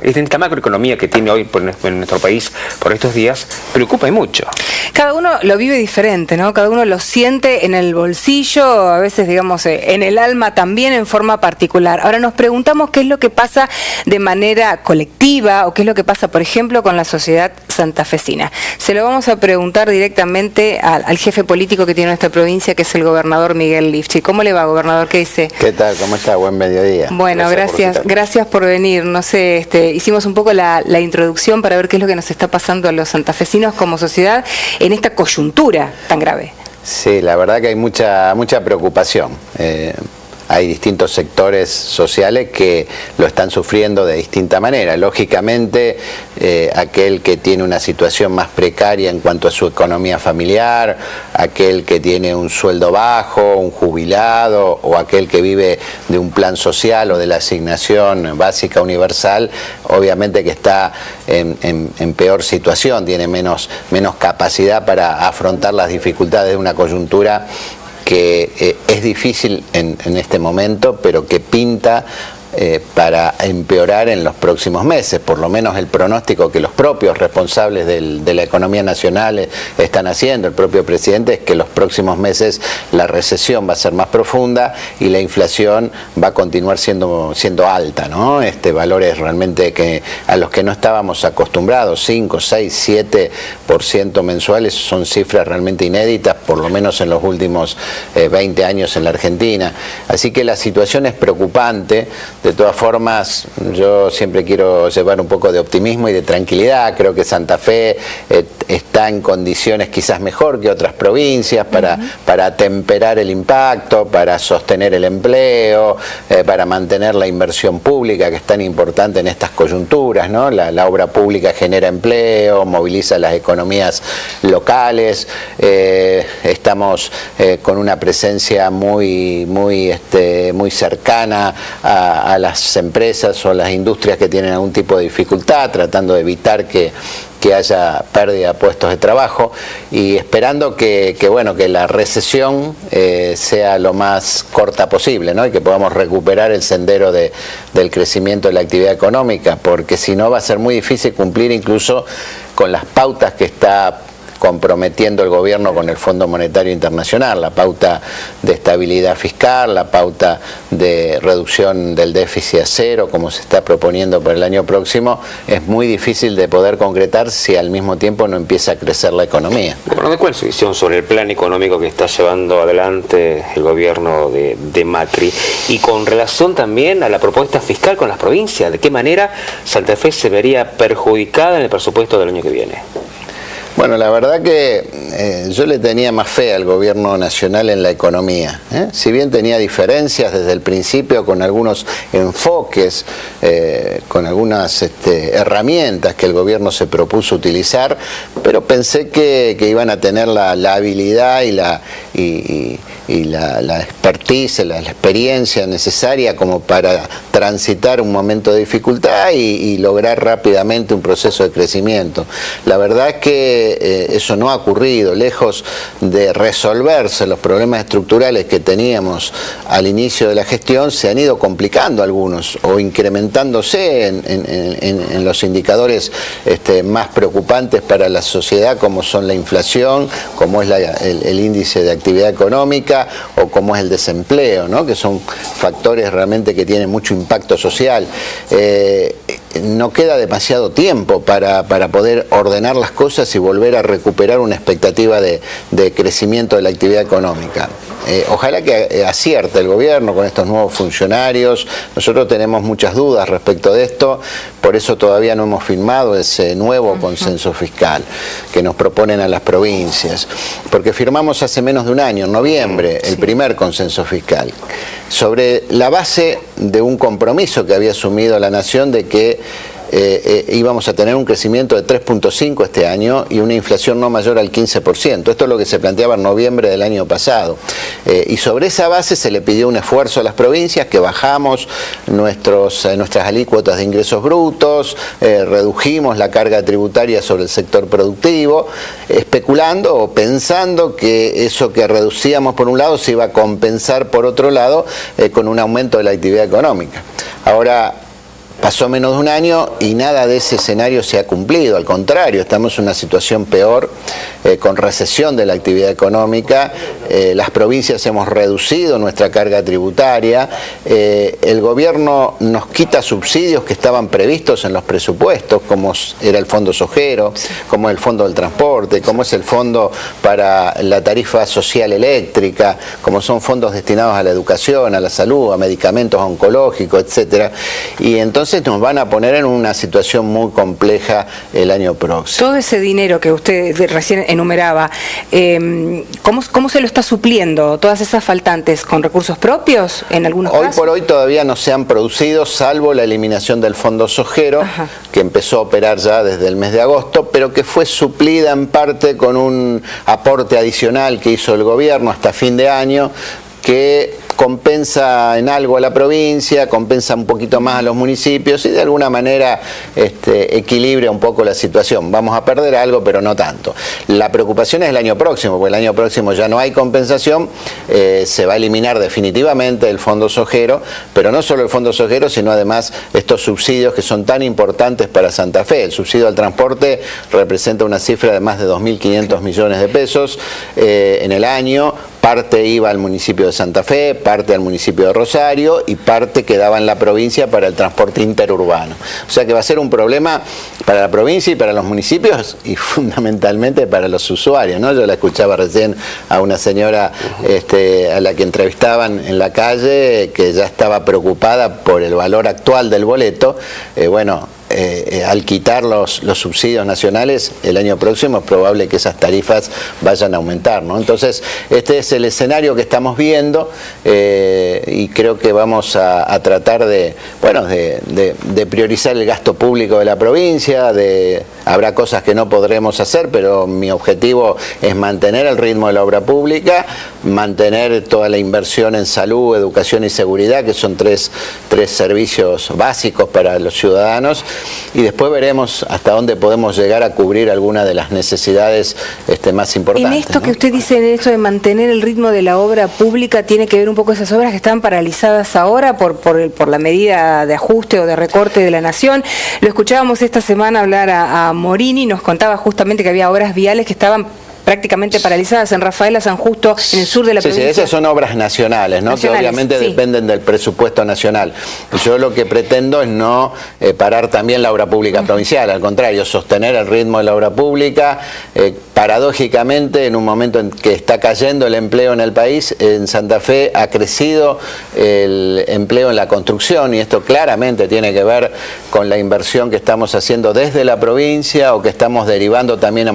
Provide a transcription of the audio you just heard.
esta macroeconomía que tiene hoy en nuestro país por estos días preocupa y mucho. Cada uno lo vive diferente, ¿no? Cada uno lo siente en el bolsillo, a veces, digamos, en el alma también en forma particular. Ahora nos preguntamos qué es lo que pasa de manera colectiva o qué es lo que pasa, por ejemplo, con la sociedad santafesina. Se lo vamos a preguntar directamente al jefe político que tiene nuestra provincia, que es el gobernador Miguel Lifchi. ¿Cómo le va, gobernador? ¿Qué dice? ¿Qué tal? ¿Cómo está? Buen mediodía. Bueno, gracias por venir. No sé, hicimos un poco la introducción para ver qué es lo que nos está pasando a los santafesinos como sociedad en esta coyuntura tan grave. Sí, la verdad que hay mucha preocupación. Hay distintos sectores sociales que lo están sufriendo de distinta manera. Lógicamente, aquel que tiene una situación más precaria en cuanto a su economía familiar, aquel que tiene un sueldo bajo, un jubilado, o aquel que vive de un plan social o de la asignación básica universal, obviamente que está en peor situación, tiene menos capacidad para afrontar las dificultades de una coyuntura que es difícil en este momento, pero que pinta para empeorar en los próximos meses. Por lo menos el pronóstico que los propios responsables de la economía nacional están haciendo, el propio presidente, es que los próximos meses la recesión va a ser más profunda y la inflación va a continuar siendo alta, ¿no? Valores realmente que a los que no estábamos acostumbrados, 5, 6, 7% mensuales, son cifras realmente inéditas, por lo menos en los últimos 20 años en la Argentina. Así que la situación es preocupante. De todas formas, yo siempre quiero llevar un poco de optimismo y de tranquilidad. Creo que Santa Fe está en condiciones quizás mejor que otras provincias para atemperar el impacto, para sostener el empleo, para mantener la inversión pública, que es tan importante en estas coyunturas, ¿no? La obra pública genera empleo, moviliza las economías locales. Estamos con una presencia muy cercana a las empresas o las industrias que tienen algún tipo de dificultad, tratando de evitar que haya pérdida de puestos de trabajo y esperando que la recesión sea lo más corta posible, ¿no? Y que podamos recuperar el sendero del crecimiento de la actividad económica, porque si no va a ser muy difícil cumplir incluso con las pautas que está comprometiendo el gobierno con el Fondo Monetario Internacional, la pauta de estabilidad fiscal, la pauta de reducción del déficit a cero, como se está proponiendo para el año próximo, es muy difícil de poder concretar si al mismo tiempo no empieza a crecer la economía. Bueno, ¿cuál es su visión sobre el plan económico que está llevando adelante el gobierno de Macri? Y con relación también a la propuesta fiscal con las provincias, ¿de qué manera Santa Fe se vería perjudicada en el presupuesto del año que viene? Bueno, la verdad que yo le tenía más fe al gobierno nacional en la economía. Si bien tenía diferencias desde el principio con algunos enfoques, con algunas herramientas que el gobierno se propuso utilizar, pero pensé que iban a tener la habilidad y la expertise, la experiencia necesaria como para transitar un momento de dificultad y lograr rápidamente un proceso de crecimiento. La verdad es que eso no ha ocurrido. Lejos de resolverse los problemas estructurales que teníamos al inicio de la gestión, se han ido complicando algunos o incrementándose en los indicadores más preocupantes para la sociedad, como son la inflación, como es el índice de actividad económica o como es el desempleo, ¿no? Que son factores realmente que tienen mucho impacto social. No queda demasiado tiempo para poder ordenar las cosas y volver a recuperar una expectativa de crecimiento de la actividad económica. Ojalá que acierte el gobierno con estos nuevos funcionarios. Nosotros tenemos muchas dudas respecto de esto, por eso todavía no hemos firmado ese nuevo consenso fiscal que nos proponen a las provincias, porque firmamos hace menos de un año, en noviembre, el primer consenso fiscal, sobre la base de un compromiso que había asumido la Nación de que íbamos a tener un crecimiento de 3.5 este año y una inflación no mayor al 15%. Esto es lo que se planteaba en noviembre del año pasado. Y sobre esa base se le pidió un esfuerzo a las provincias, que bajamos nuestras alícuotas de ingresos brutos, redujimos la carga tributaria sobre el sector productivo, especulando o pensando que eso que reducíamos por un lado se iba a compensar por otro lado con un aumento de la actividad económica. Ahora, pasó menos de un año y nada de ese escenario se ha cumplido, al contrario, estamos en una situación peor, con recesión de la actividad económica, las provincias hemos reducido nuestra carga tributaria, el gobierno nos quita subsidios que estaban previstos en los presupuestos, como era el Fondo Sojero, como el Fondo del Transporte, como es el Fondo para la Tarifa Social Eléctrica, como son fondos destinados a la educación, a la salud, a medicamentos oncológicos, etcétera. Y entonces nos van a poner en una situación muy compleja el año próximo. Todo ese dinero que usted recién enumeraba, ¿cómo se lo está supliendo? ¿Todas esas faltantes con recursos propios en algunos casos? Hoy por hoy todavía no se han producido, salvo la eliminación del Fondo Sojero, Ajá, que empezó a operar ya desde el mes de agosto, pero que fue suplida en parte con un aporte adicional que hizo el gobierno hasta fin de año, que compensa en algo a la provincia, compensa un poquito más a los municipios y de alguna manera equilibra un poco la situación. Vamos a perder algo, pero no tanto. La preocupación es el año próximo, porque el año próximo ya no hay compensación, se va a eliminar definitivamente el Fondo Sojero, pero no solo el Fondo Sojero, sino además estos subsidios que son tan importantes para Santa Fe. El subsidio al transporte representa una cifra de más de 2.500 millones de pesos en el año. Parte iba al municipio de Santa Fe, parte al municipio de Rosario y parte quedaba en la provincia para el transporte interurbano. O sea que va a ser un problema para la provincia y para los municipios y fundamentalmente para los usuarios, ¿no? Yo la escuchaba recién a una señora a la que entrevistaban en la calle que ya estaba preocupada por el valor actual del boleto. Al quitar los subsidios nacionales, el año próximo es probable que esas tarifas vayan a aumentar, ¿no? Entonces, este es el escenario que estamos viendo y creo que vamos a tratar de priorizar el gasto público de la provincia, habrá cosas que no podremos hacer, pero mi objetivo es mantener el ritmo de la obra pública, mantener toda la inversión en salud, educación y seguridad, que son tres servicios básicos para los ciudadanos, y después veremos hasta dónde podemos llegar a cubrir algunas de las necesidades más importantes. En esto, ¿no? que usted dice, en esto de mantener el ritmo de la obra pública, tiene que ver un poco esas obras que están paralizadas ahora por la medida de ajuste o de recorte de la Nación. Lo escuchábamos esta semana hablar a Morini, nos contaba justamente que había obras viales que estaban prácticamente paralizadas en Rafaela, San Justo, en el sur de la provincia. Sí, esas son obras nacionales, ¿no? Que obviamente dependen del presupuesto nacional. Yo lo que pretendo es no parar también la obra pública provincial, al contrario, sostener el ritmo de la obra pública. Paradójicamente, en un momento en que está cayendo el empleo en el país, en Santa Fe ha crecido el empleo en la construcción y esto claramente tiene que ver con la inversión que estamos haciendo desde la provincia o que estamos derivando también a